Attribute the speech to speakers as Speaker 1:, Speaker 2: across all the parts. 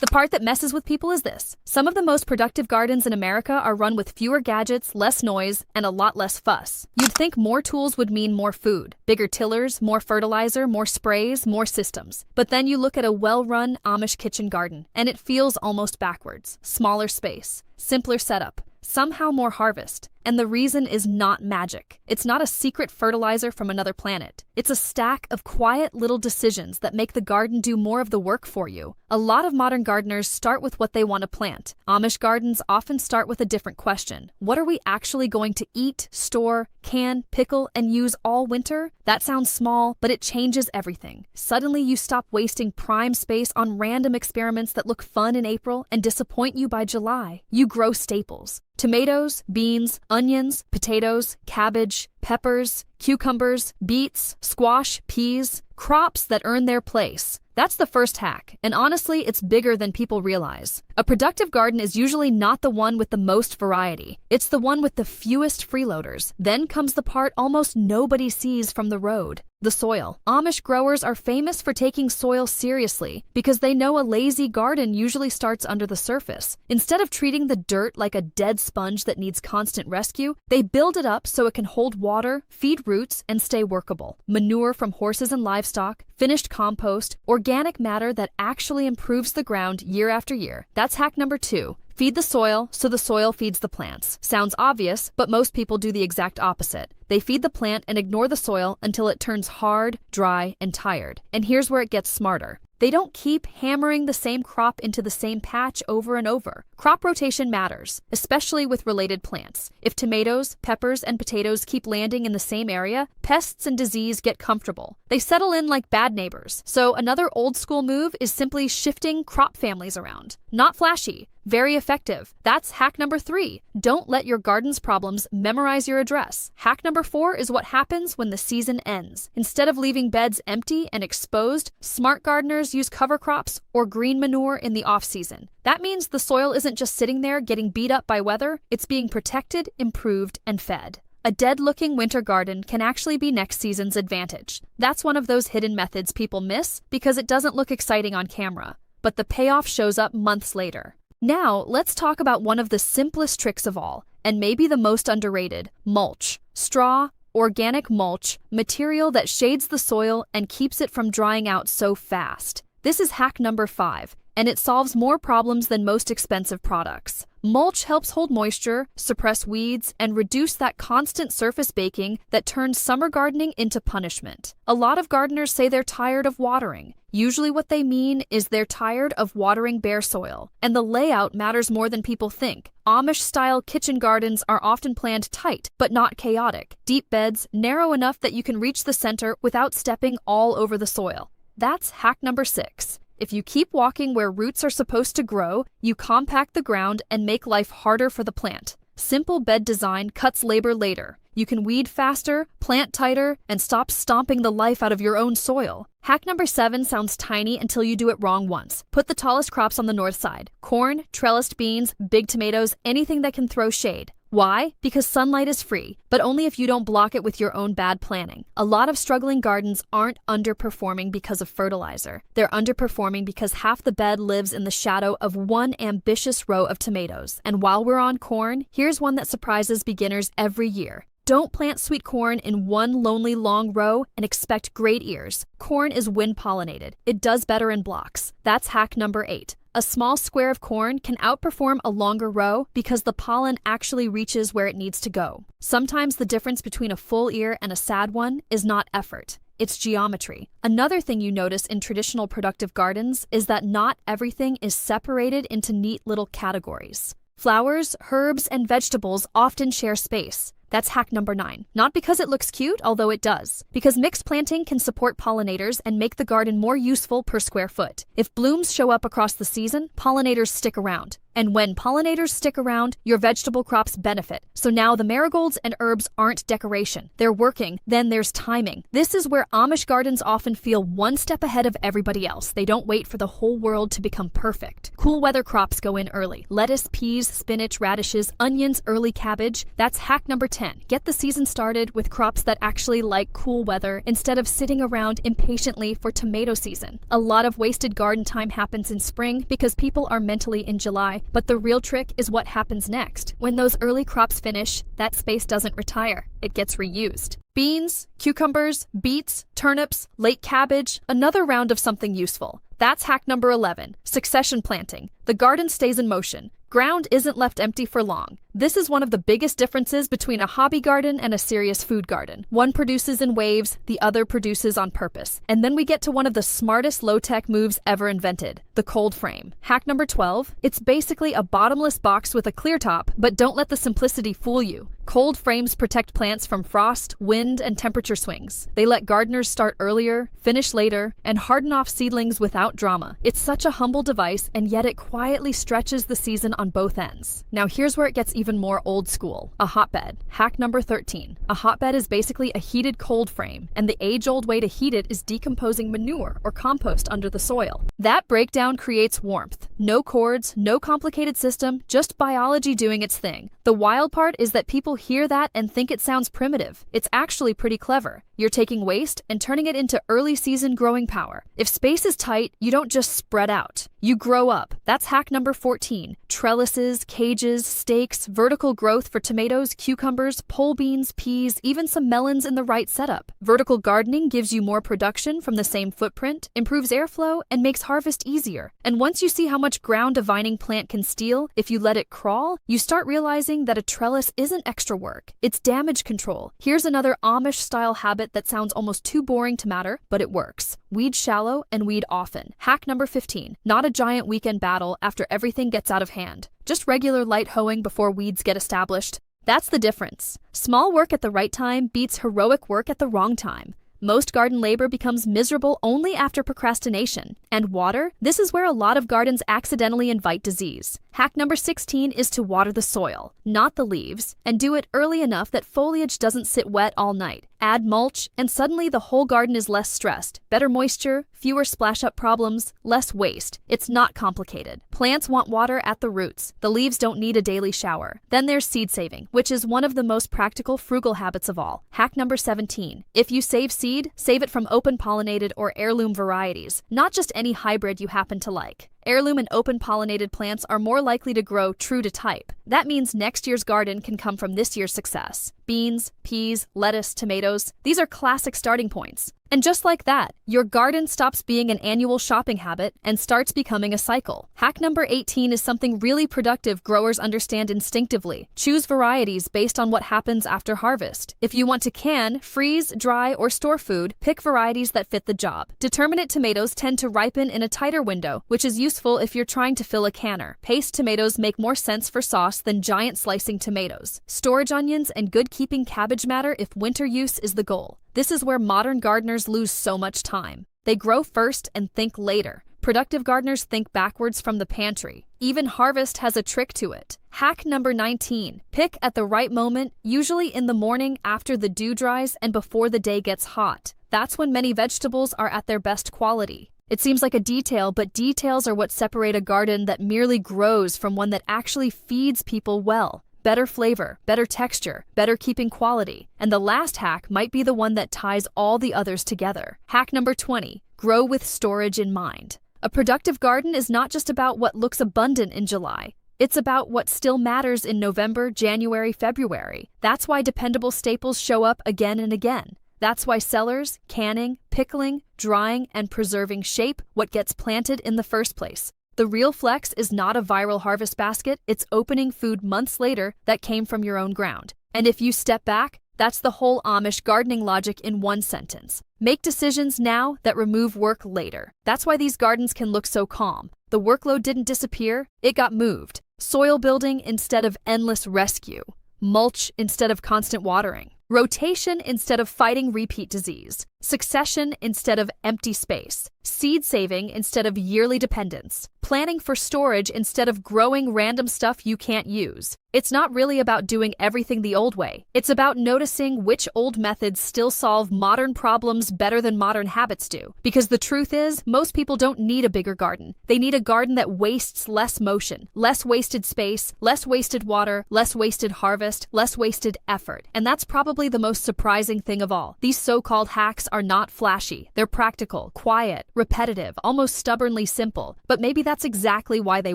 Speaker 1: The part that messes with people is this. Some of the most productive gardens in America are run with fewer gadgets, less noise, and a lot less fuss. You'd think more tools would mean more food, bigger tillers, more fertilizer, more sprays, more systems. But then you look at a well-run Amish kitchen garden, and it feels almost backwards. Smaller space, simpler setup, somehow more harvest. And the reason is not magic. It's not a secret fertilizer from another planet. It's a stack of quiet little decisions that make the garden do more of the work for you. A lot of modern gardeners start with what they want to plant. Amish gardens often start with a different question. What are we actually going to eat, store, can, pickle, and use all winter? That sounds small, but it changes everything. Suddenly you stop wasting prime space on random experiments that look fun in April and disappoint you by July. You grow staples. Tomatoes, beans, onions, potatoes, cabbage, peppers, cucumbers, beets, squash, peas, crops that earn their place. That's the first hack, and honestly, it's bigger than people realize. A productive garden is usually not the one with the most variety. It's the one with the fewest freeloaders. Then comes the part almost nobody sees from the road. The soil. Amish growers are famous for taking soil seriously because they know a lazy garden usually starts under the surface. Instead of treating the dirt like a dead sponge that needs constant rescue, they build it up so it can hold water, feed roots, and stay workable. Manure from horses and livestock, finished compost, organic matter that actually improves the ground year after year. That's hack number 2. Feed the soil so the soil feeds the plants. Sounds obvious, but most people do the exact opposite. They feed the plant and ignore the soil until it turns hard, dry, and tired. And here's where it gets smarter. They don't keep hammering the same crop into the same patch over and over. Crop rotation matters, especially with related plants. If tomatoes, peppers, and potatoes keep landing in the same area, pests and disease get comfortable. They settle in like bad neighbors. So another old school move is simply shifting crop families around. Not flashy, very effective. That's hack number 3. Don't let your garden's problems memorize your address. Hack number 4 is what happens when the season ends. Instead of leaving beds empty and exposed, smart gardeners use cover crops or green manure in the off-season. That means the soil isn't just sitting there getting beat up by weather, it's being protected, improved, and fed. A dead-looking winter garden can actually be next season's advantage. That's one of those hidden methods people miss because it doesn't look exciting on camera, but the payoff shows up months later. Now, let's talk about one of the simplest tricks of all, and maybe the most underrated: mulch. Straw, organic mulch, material that shades the soil and keeps it from drying out so fast. This is hack number 5, and it solves more problems than most expensive products. Mulch helps hold moisture, suppress weeds, and reduce that constant surface baking that turns summer gardening into punishment. A lot of gardeners say they're tired of watering. Usually what they mean is they're tired of watering bare soil, and the layout matters more than people think. Amish-style kitchen gardens are often planned tight, but not chaotic. Deep beds, narrow enough that you can reach the center without stepping all over the soil. That's hack number 6. If you keep walking where roots are supposed to grow, you compact the ground and make life harder for the plant. Simple bed design cuts labor later. You can weed faster, plant tighter, and stop stomping the life out of your own soil. Hack number 7 sounds tiny until you do it wrong once. Put the tallest crops on the north side. Corn, trellised beans, big tomatoes, anything that can throw shade. Why? Because sunlight is free, but only if you don't block it with your own bad planning. A lot of struggling gardens aren't underperforming because of fertilizer. They're underperforming because half the bed lives in the shadow of one ambitious row of tomatoes. And while we're on corn, here's one that surprises beginners every year. Don't plant sweet corn in one lonely long row and expect great ears. Corn is wind-pollinated. It does better in blocks. That's hack number 8. A small square of corn can outperform a longer row because the pollen actually reaches where it needs to go. Sometimes the difference between a full ear and a sad one is not effort. It's geometry. Another thing you notice in traditional productive gardens is that not everything is separated into neat little categories. Flowers, herbs, and vegetables often share space. That's hack number 9. Not because it looks cute, although it does. Because mixed planting can support pollinators and make the garden more useful per square foot. If blooms show up across the season, pollinators stick around. And when pollinators stick around, your vegetable crops benefit. So now the marigolds and herbs aren't decoration. They're working. Then there's timing. This is where Amish gardens often feel one step ahead of everybody else. They don't wait for the whole world to become perfect. Cool weather crops go in early. Lettuce, peas, spinach, radishes, onions, early cabbage. That's hack number 10. Get the season started with crops that actually like cool weather instead of sitting around impatiently for tomato season. A lot of wasted garden time happens in spring because people are mentally in July, but the real trick is what happens next. When those early crops finish, that space doesn't retire. It gets reused. Beans, cucumbers, beets, turnips, late cabbage, another round of something useful. That's hack number 11, succession planting. The garden stays in motion. Ground isn't left empty for long. This is one of the biggest differences between a hobby garden and a serious food garden. One produces in waves, the other produces on purpose. And then we get to one of the smartest low-tech moves ever invented, the cold frame. Hack number 12, it's basically a bottomless box with a clear top, but don't let the simplicity fool you. Cold frames protect plants from frost, wind, and temperature swings. They let gardeners start earlier, finish later, and harden off seedlings without drama. It's such a humble device, and yet it quietly stretches the season on both ends. Now here's where it gets even more old school. A hotbed. Hack number 13. A hotbed is basically a heated cold frame, and the age-old way to heat it is decomposing manure or compost under the soil. That breakdown creates warmth. No cords, no complicated system, just biology doing its thing. The wild part is that people hear that and think it sounds primitive. It's actually pretty clever. You're taking waste and turning it into early season growing power. If space is tight, you don't just spread out. You grow up. That's hack number 14. Trellises, cages, stakes, vertical growth for tomatoes, cucumbers, pole beans, peas, even some melons in the right setup. Vertical gardening gives you more production from the same footprint, improves airflow, and makes harvest easier. And once you see how much ground a vining plant can steal if you let it crawl, you start realizing that a trellis isn't extra work. It's damage control. Here's another Amish-style habit that sounds almost too boring to matter, but it works. Weed shallow and weed often. Hack number 15. Not a giant weekend battle after everything gets out of hand. Just regular light hoeing before weeds get established. That's the difference. Small work at the right time beats heroic work at the wrong time. Most garden labor becomes miserable only after procrastination. And water? This is where a lot of gardens accidentally invite disease. Hack number 16 is to water the soil, not the leaves, and do it early enough that foliage doesn't sit wet all night. Add mulch, and suddenly the whole garden is less stressed. Better moisture, fewer splash-up problems, less waste. It's not complicated. Plants want water at the roots. The leaves don't need a daily shower. Then there's seed saving, which is one of the most practical frugal habits of all. Hack number 17. If you save seed, save it from open-pollinated or heirloom varieties, not just any hybrid you happen to like. Heirloom and open-pollinated plants are more likely to grow true to type. That means next year's garden can come from this year's success. Beans, peas, lettuce, tomatoes, these are classic starting points. And just like that, your garden stops being an annual shopping habit and starts becoming a cycle. Hack number 18 is something really productive growers understand instinctively. Choose varieties based on what happens after harvest. If you want to can, freeze, dry, or store food, pick varieties that fit the job. Determinate tomatoes tend to ripen in a tighter window, which is useful if you're trying to fill a canner. Paste tomatoes make more sense for sauce than giant slicing tomatoes. Storage onions and good keeping cabbage matter if winter use is the goal. This is where modern gardeners lose so much time. They grow first and think later. Productive gardeners think backwards from the pantry. Even harvest has a trick to it. Hack number 19. Pick at the right moment, usually in the morning after the dew dries and before the day gets hot. That's when many vegetables are at their best quality. It seems like a detail, but details are what separate a garden that merely grows from one that actually feeds people well. Better flavor, better texture, better keeping quality. And the last hack might be the one that ties all the others together. Hack number 20. Grow with storage in mind. A productive garden is not just about what looks abundant in July. It's about what still matters in November, January, February. That's why dependable staples show up again and again. That's why cellars, canning, pickling, drying, and preserving shape what gets planted in the first place. The real flex is not a viral harvest basket, it's opening food months later that came from your own ground. And if you step back, that's the whole Amish gardening logic in one sentence. Make decisions now that remove work later. That's why these gardens can look so calm. The workload didn't disappear, it got moved. Soil building instead of endless rescue. Mulch instead of constant watering. Rotation instead of fighting repeat disease. Succession instead of empty space. Seed saving instead of yearly dependence. planning for storage instead of growing random stuff you can't use. It's not really about doing everything the old way. It's about noticing which old methods still solve modern problems better than modern habits do. Because the truth is, most people don't need a bigger garden. They need a garden that wastes less motion, less wasted space, less wasted water, less wasted harvest, less wasted effort. And that's probably the most surprising thing of all. These so-called hacks are not flashy. They're practical, quiet, repetitive, almost stubbornly simple. But maybe that's exactly why they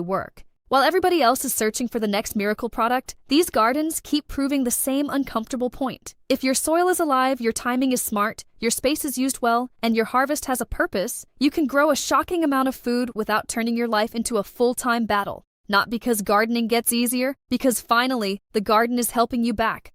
Speaker 1: work. While everybody else is searching for the next miracle product, these gardens keep proving the same uncomfortable point. If your soil is alive, your timing is smart, your space is used well, and your harvest has a purpose, you can grow a shocking amount of food without turning your life into a full-time battle. Not because gardening gets easier, because finally, the garden is helping you back.